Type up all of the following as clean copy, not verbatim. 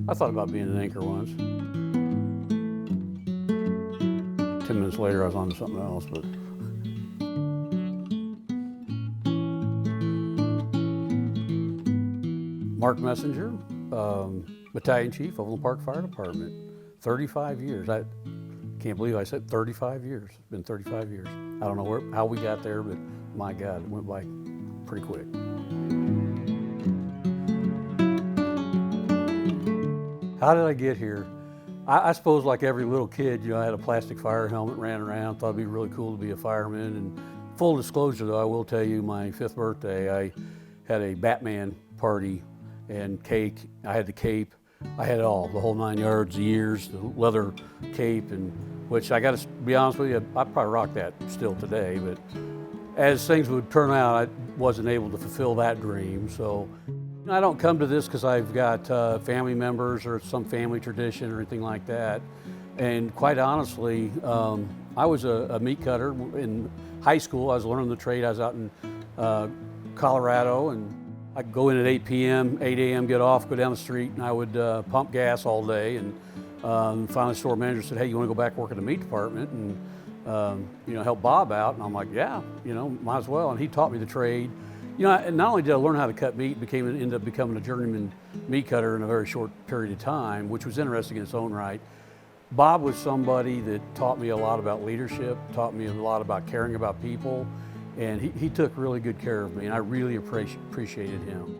I thought about being an anchor once. 10 minutes later, I was on to something else, but. Mark Messinger, Battalion Chief, Overland Park Fire Department. 35 years. I can't believe I said 35 years. It's been 35 years. I don't know how we got there, but my God, it went by pretty quick. How did I get here? I suppose like every little kid, I had a plastic fire helmet, ran around, thought it'd be really cool to be a fireman. And full disclosure though, I will tell you, my 5th birthday, I had a Batman party and cake. I had the cape. I had it all, the whole 9 yards, the ears, the leather cape, and which I got to be honest with you, I probably rock that still today, but as things would turn out, I wasn't able to fulfill that dream. So I don't come to this because I've got family members or some family tradition or anything like that. And quite honestly, I was a meat cutter in high school. I was learning the trade. I was out in Colorado, and I'd go in at 8 p.m., 8 a.m., get off, go down the street, and I would pump gas all day. And finally, the store manager said, "Hey, you want to go back work in the meat department and help Bob out?" And I'm like, "Yeah, might as well." And he taught me the trade. And not only did I learn how to cut meat, ended up becoming a journeyman meat cutter in a very short period of time, which was interesting in its own right. Bob was somebody that taught me a lot about leadership, taught me a lot about caring about people, and he took really good care of me, and I really appreciated him.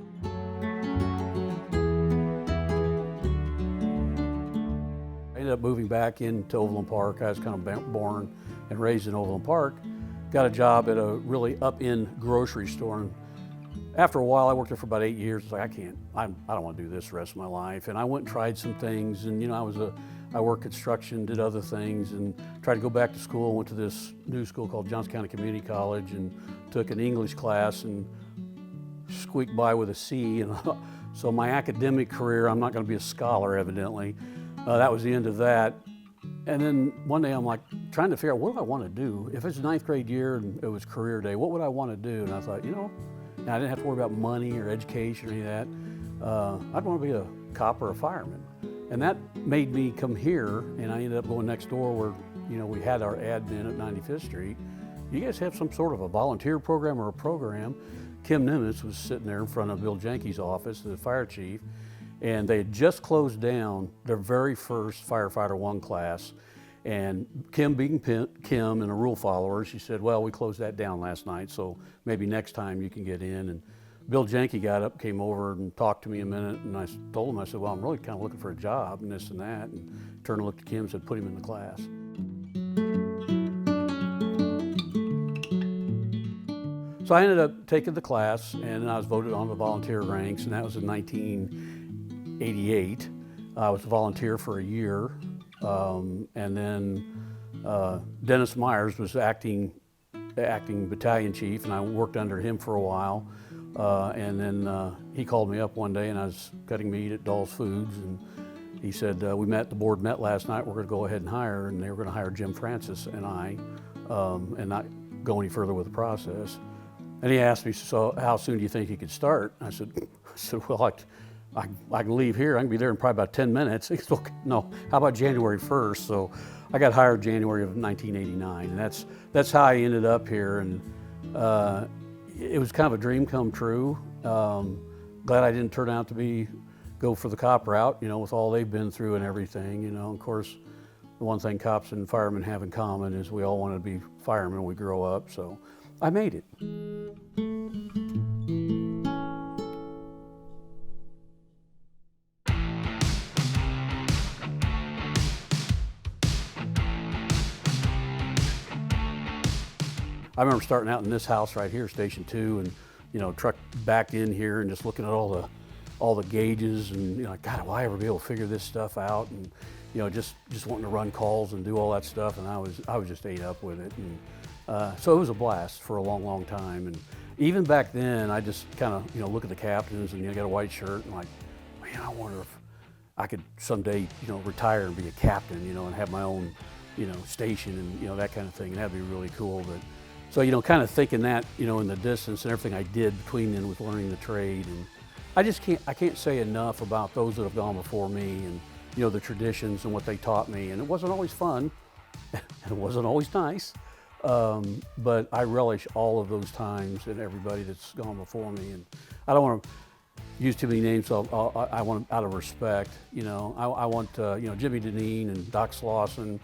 I ended up moving back into Overland Park. I was kind of born and raised in Overland Park. Got a job at a really up-end grocery store. And after a while, I worked there for about 8 years. It's like, I don't want to do this the rest of my life. And I went and tried some things. And I worked construction, did other things, and tried to go back to school. Went to this new school called Johnson County Community College and took an English class and squeaked by with a C. And so my academic career, I'm not going to be a scholar, evidently. That was the end of that. And then one day I'm like trying to figure out, what do I want to do? If it's 9th grade year and it was career day, what would I want to do? And I thought, now I didn't have to worry about money or education or any of that. I'd want to be a cop or a fireman. And that made me come here, and I ended up going next door where, we had our admin at 95th Street. You guys have some sort of a volunteer program or a program? Kim Nimitz was sitting there in front of Bill Jenke's office, the fire chief, and they had just closed down their very first Firefighter 1 class. And Kim being Kim and a rule follower, she said, "Well, we closed that down last night, so maybe next time you can get in." And Bill Jenke got up, came over and talked to me a minute, and I told him, I said, "Well, I'm really kind of looking for a job and this and that." And turned and looked at Kim and said, "Put him in the class." So I ended up taking the class, and I was voted on the volunteer ranks, and that was in 1988. I was a volunteer for a year, and then Dennis Myers was acting battalion chief, and I worked under him for a while. And then he called me up one day, and I was cutting meat at Dahl's Foods, and he said, the board met last night, we're going to go ahead and hire, and they were going to hire Jim Francis and I, and not go any further with the process. And he asked me, "So how soon do you think you could start?" I said, "Well, I can leave here. I can be there in probably about 10 minutes. He said, "Okay, no, how about January 1st? So I got hired January of 1989, and that's how I ended up here. And it was kind of a dream come true. Glad I didn't turn out to go for the cop route, with all they've been through and everything. Of course, the one thing cops and firemen have in common is we all want to be firemen when we grow up. So I made it. I remember starting out in this house right here, Station 2, and truck back in here and just looking at all the gauges, and God, will I ever be able to figure this stuff out? And just wanting to run calls and do all that stuff, and I was just ate up with it. And so it was a blast for a long, long time. And even back then, I just kind of look at the captains, and got a white shirt, and like, man, I wonder if I could someday retire and be a captain, and have my own station and that kind of thing, and that'd be really cool. But so kind of thinking that in the distance, and everything I did between then with learning the trade, and I can't say enough about those that have gone before me, and the traditions and what they taught me. And it wasn't always fun, and it wasn't always nice, but I relish all of those times and everybody that's gone before me. And I don't want to use too many names, so I want, out of respect, I want Jimmy Deneen and Doc Slauson,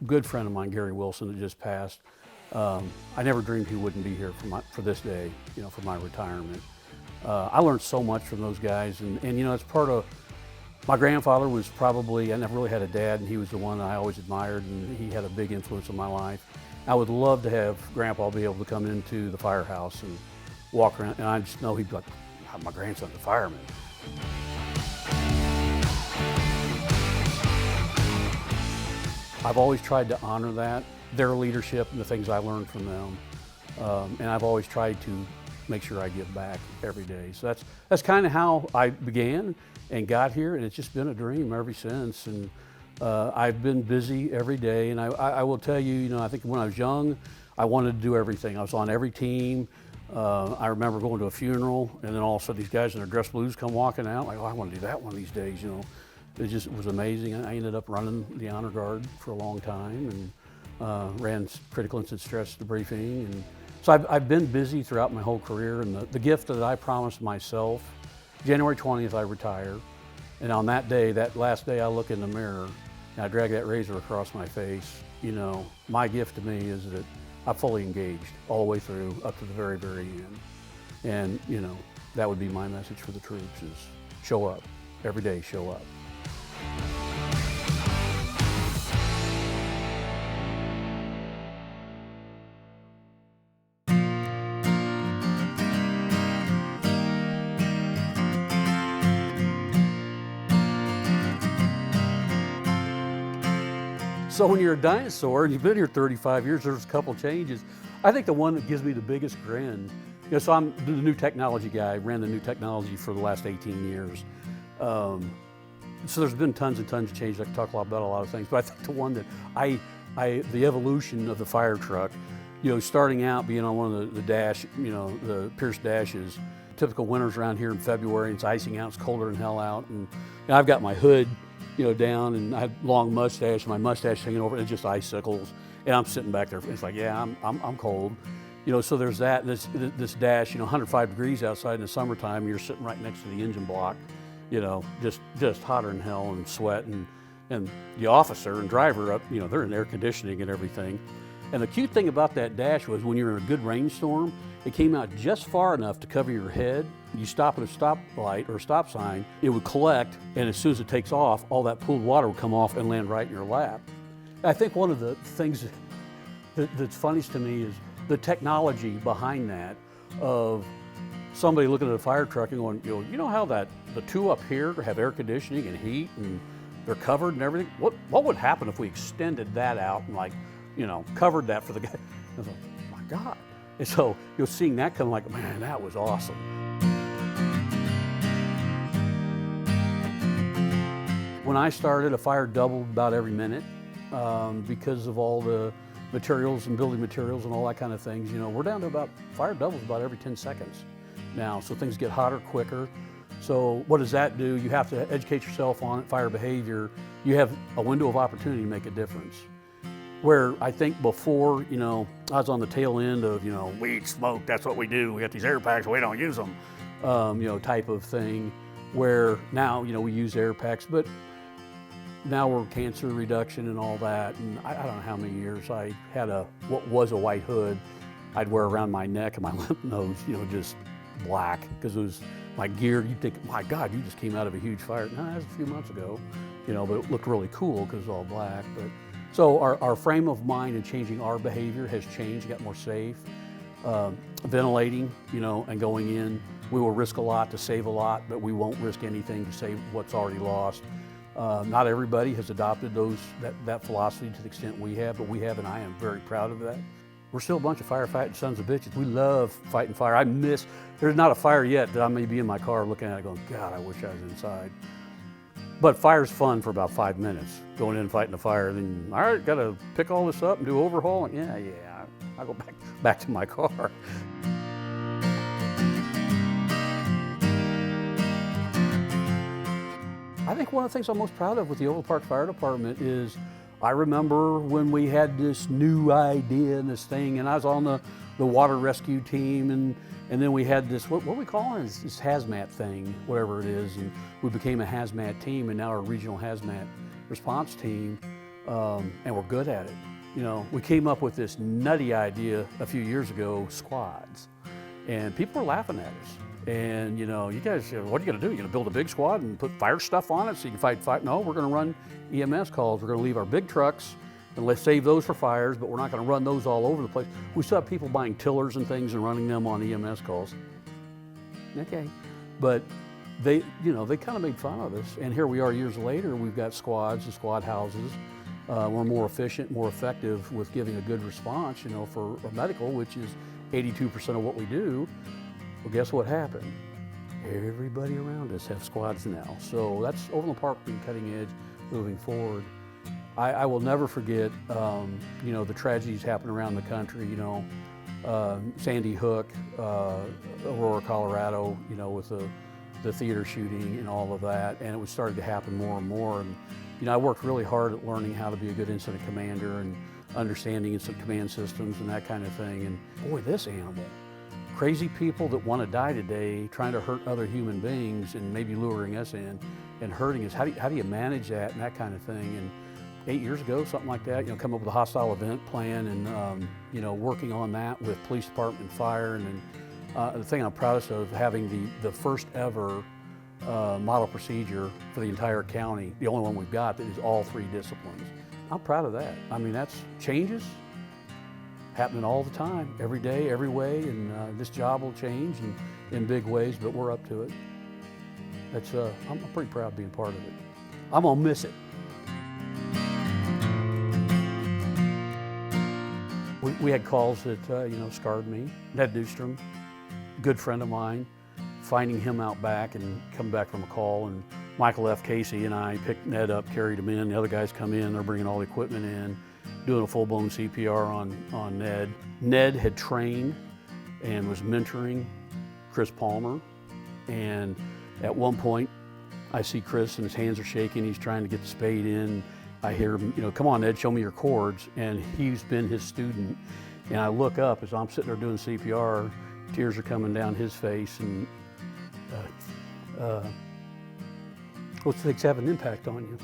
good friend of mine, Gary Wilson, that just passed. I never dreamed he wouldn't be here for this day, for my retirement. I learned so much from those guys, and it's part of, my grandfather was probably, I never really had a dad, and he was the one I always admired, and he had a big influence on my life. I would love to have Grandpa be able to come into the firehouse and walk around, and I just know he'd be like, my grandson's a fireman. I've always tried to honor that, their leadership and the things I learned from them. And I've always tried to make sure I give back every day. So that's kind of how I began and got here, and it's just been a dream ever since. And I've been busy every day, and I will tell you, I think when I was young, I wanted to do everything. I was on every team. I remember going to a funeral, and then all of a sudden these guys in their dress blues come walking out, like, oh, I want to do that one of these days, It was amazing. I ended up running the honor guard for a long time, and ran critical incident stress debriefing. And so I've been busy throughout my whole career, and the gift that I promised myself, January 20th, I retire. And on that day, that last day, I look in the mirror and I drag that razor across my face. My gift to me is that I'm fully engaged all the way through up to the very, very end. And, that would be my message for the troops is show up. Every day, show up. So when you're a dinosaur and you've been here 35 years, there's a couple changes. I think the one that gives me the biggest grin, so I'm the new technology guy, ran the new technology for the last 18 years. So there's been tons and tons of changes. I can talk about a lot of things, but I think the one that the evolution of the fire truck, starting out being on one of the dash, the Pierce dashes, typical winters around here in February, it's icing out, it's colder than hell out, and I've got my hood down, and I have long mustache, and my mustache hanging over, and it's just icicles, and I'm sitting back there. It's like, yeah, I'm cold, So there's that. This dash, 105 degrees outside in the summertime. You're sitting right next to the engine block, just hotter than hell and sweat, and the officer and driver up, they're in air conditioning and everything. And the cute thing about that dash was when you're in a good rainstorm, it came out just far enough to cover your head. You stop at a stoplight or a stop sign, it would collect, and as soon as it takes off, all that pooled water would come off and land right in your lap. I think one of the things that's funniest to me is the technology behind that, of somebody looking at a fire truck and going, you know how the two up here have air conditioning and heat and they're covered and everything? What would happen if we extended that out and covered that for the guy? I was like, oh my God. And so you're seeing that come, like, man, that was awesome. When I started, a fire doubled about every minute because of all the materials and building materials and all that kind of things. We're down to fire doubles about every 10 seconds now, so things get hotter quicker. So what does that do? You have to educate yourself on it, fire behavior. You have a window of opportunity to make a difference. Where I think before, I was on the tail end of, weed, smoke, that's what we do. We got these air packs, we don't use them, type of thing. Where now, we use air packs, but now we're cancer reduction and all that. And I don't know how many years I had what was a white hood I'd wear around my neck and my lymph nodes, just black, because it was my gear. You'd think, my God, you just came out of a huge fire. No, that was a few months ago, but it looked really cool because it was all black. So our frame of mind and changing our behavior has changed, got more safe. Ventilating, and going in, we will risk a lot to save a lot, but we won't risk anything to save what's already lost. Not everybody has adopted that philosophy to the extent we have, but we have, and I am very proud of that. We're still a bunch of firefighting sons of bitches. We love fighting fire. There's not a fire yet that I may be in my car looking at it going, God, I wish I was inside. But fire's fun for about 5 minutes, going in and fighting the fire. Then, all right, got to pick all this up and do overhaul. And yeah, I'll go back to my car. I think one of the things I'm most proud of with the Overland Park Fire Department is I remember when we had this new idea and this thing, and I was on the water rescue team, and then we had this, what we call it, this hazmat thing, whatever it is, and we became a hazmat team, and now our regional hazmat response team, and we're good at it. You know, we came up with this nutty idea a few years ago, squads, and people were laughing at us. And you know, you guys, what are you gonna do? You're gonna build a big squad and put fire stuff on it so you can fight? No, we're gonna run EMS calls. We're gonna leave our big trucks and let's save those for fires, but we're not gonna run those all over the place. We saw people buying tillers and things and running them on EMS calls. Okay, but they, you know, they kind of made fun of us. And here we are years later, we've got squads and squad houses. We're more efficient, more effective with giving a good response, you know, for medical, which is 82% of what we do. Well, guess what happened? Everybody around us have squads now. So that's Overland Park being cutting edge, moving forward. I will never forget, you know, the tragedies happen around the country, you know, Sandy Hook, Aurora, Colorado, you know, with the theater shooting and all of that. And it was starting to happen more and more. And, you know, I worked really hard at learning how to be a good incident commander and understanding incident command systems and that kind of thing. And boy, this animal. Crazy people that want to die today, trying to hurt other human beings and maybe luring us in and hurting us. How do you manage that and that kind of thing? And 8 years ago, something like that, you know, come up with a hostile event plan and, you know, working on that with police department and fire. And then the thing I'm proudest of, having the first ever model procedure for the entire county, the only one we've got that is all 3 disciplines. I'm proud of that. I mean, that's changes. Happening all the time, every day, every way, and this job will change in big ways, but we're up to it. That's, I'm pretty proud of being part of it. I'm gonna miss it. We had calls that, you know, scarred me. Ned Newstrom, good friend of mine, finding him out back and coming back from a call, and Michael F. Casey and I picked Ned up, carried him in, the other guys come in, they're bringing all the equipment in, doing a full-blown CPR on Ned. Ned had trained and was mentoring Chris Palmer, and at one point I see Chris and his hands are shaking, he's trying to get the spade in. I hear him, you know, come on Ned, show me your cords, and he's been his student. And I look up as I'm sitting there doing CPR, tears are coming down his face, and those things have an impact on you.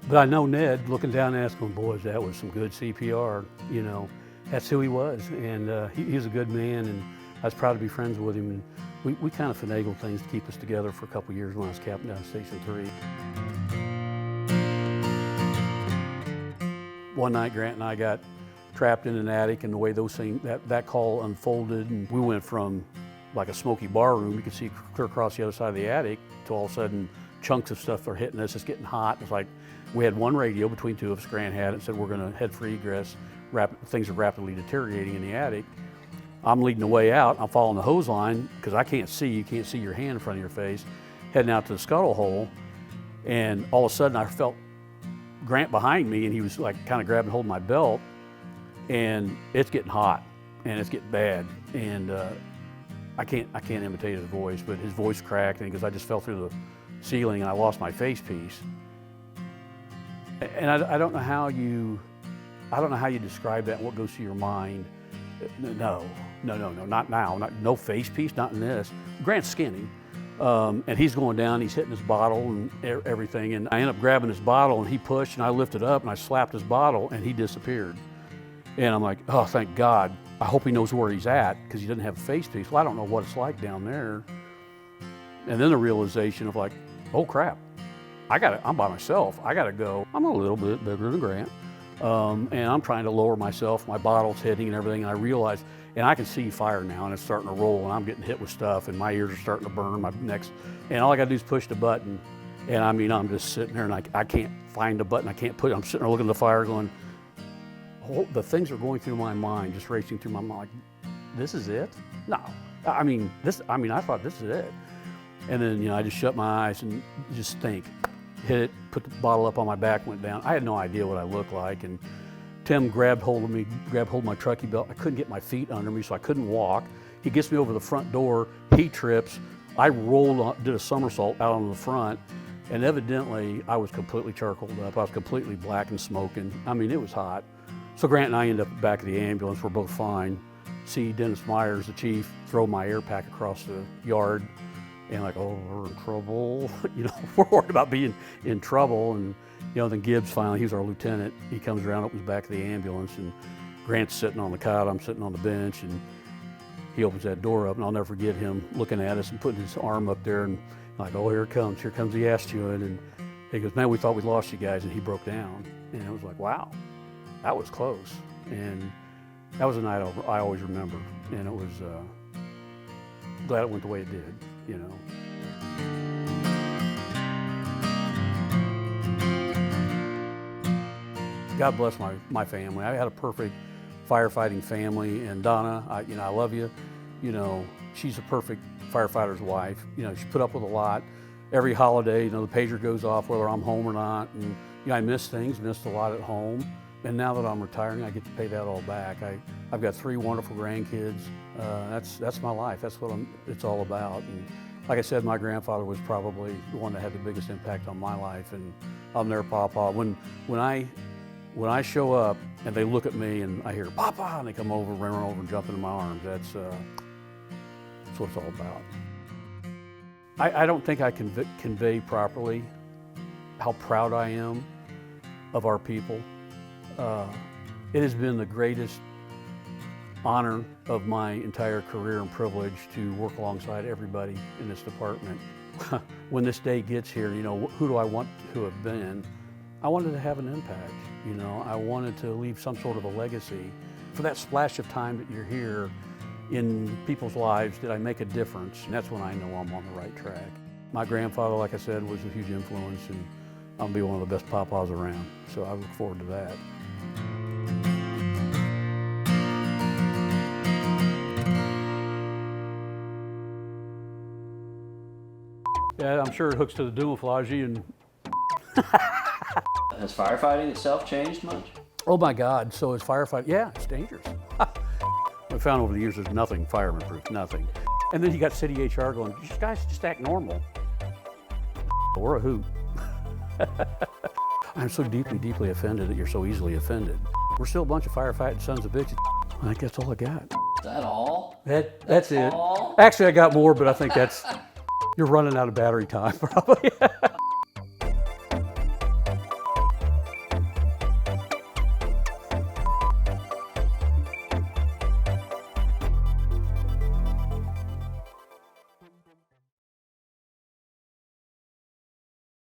But I know Ned, looking down and asking, boys, that was some good CPR, you know. That's who he was, and he's a good man, and I was proud to be friends with him. And we kind of finagled things to keep us together for a couple of years when I was captain down at Station 3. One night, Grant and I got trapped in an attic, and the way those things, that call unfolded, and we went from like a smoky bar room, you could see clear across the other side of the attic, to all of a sudden chunks of stuff are hitting us, it's getting hot. It's like we had one radio between 2 of us, Grant had it, said we're gonna head for egress, things are rapidly deteriorating in the attic. I'm leading the way out, I'm following the hose line, because I can't see, you can't see your hand in front of your face, heading out to the scuttle hole, and all of a sudden I felt Grant behind me, and he was like kind of grabbing hold of my belt, and it's getting hot, and it's getting bad, and I can't imitate his voice, but his voice cracked, and because I just fell through the ceiling and I lost my face piece. And I don't know how you describe that and what goes through your mind. No, not now, no face piece, not in this. Grant's skinny, and he's going down, he's hitting his bottle and everything, and I end up grabbing his bottle, and he pushed, and I lifted up, and I slapped his bottle, and he disappeared. And I'm like, oh, thank God. I hope he knows where he's at, because he doesn't have a face piece. Well, I don't know what it's like down there. And then the realization of like, oh crap, I'm by myself, I gotta go. I'm a little bit bigger than Grant, and I'm trying to lower myself, my bottle's hitting and everything, and I realize, and I can see fire now, and it's starting to roll, and I'm getting hit with stuff, and my ears are starting to burn, my neck's, and all I gotta do is push the button, and I mean, I'm just sitting there, and I can't find the button, I can't put it, I'm sitting there looking at the fire going, oh, the things are going through my mind, just racing through my mind, like, this is it? No, I thought this is it. And then, you know, I just shut my eyes and just think, hit it, put the bottle up on my back, went down. I had no idea what I looked like. And Tim grabbed hold of me, grabbed hold of my truckee belt. I couldn't get my feet under me, so I couldn't walk. He gets me over the front door, he trips. I rolled, did a somersault out on the front, And evidently, I was completely charcoaled up. I was completely black and smoking. I mean, it was hot. So Grant and I end up back of the ambulance. We're both fine. See Dennis Myers, the chief, throw my air pack across the yard. And like, oh, we're in trouble. You know, we're worried about being in trouble. And, you know, then Gibbs finally, he was our lieutenant. He comes around, opens the back of the ambulance, and Grant's sitting on the cot, I'm sitting on the bench, and he opens that door up, and I'll never forget him looking at us and putting his arm up there, and like, oh, here comes the Astuen. And he goes, man, we thought we lost you guys, and he broke down. And it was like, wow, that was close. And that was a night I always remember. And it was, glad it went the way it did, you know. God bless my family. I had a perfect firefighting family, and Donna, I love you. You know, she's a perfect firefighter's wife. You know, she put up with a lot. Every holiday, you know, the pager goes off whether I'm home or not, and you know, I missed a lot at home. And now that I'm retiring, I get to pay that all back. I've got 3 wonderful grandkids. That's my life. That's what it's all about. And like I said, my grandfather was probably the one that had the biggest impact on my life, and I'm their papa. When I show up and they look at me and I hear Papa, and they come over, run over and jump into my arms, that's what it's all about. I don't think I can convey properly how proud I am of our people. It has been the greatest honor of my entire career and privilege to work alongside everybody in this department. When this day gets here, you know, who do I want to have been? I wanted to have an impact, you know. I wanted to leave some sort of a legacy. For that splash of time that you're here in people's lives, did I make a difference? And that's when I know I'm on the right track. My grandfather, like I said, was a huge influence, and I'll be one of the best papas around. So I look forward to that. Yeah, I'm sure it hooks to the camouflage and Has firefighting itself changed much? oh my God, so is firefighting, yeah, it's dangerous. I found over the years there's nothing fireman-proof, nothing. And then you got city HR going, you guys just act normal. We're a hoot. I'm so deeply, deeply offended that you're so easily offended. We're still a bunch of firefighting sons of bitches. I think that's all I got. Is that all? That's it. All? Actually, I got more, but I think you're running out of battery time, probably.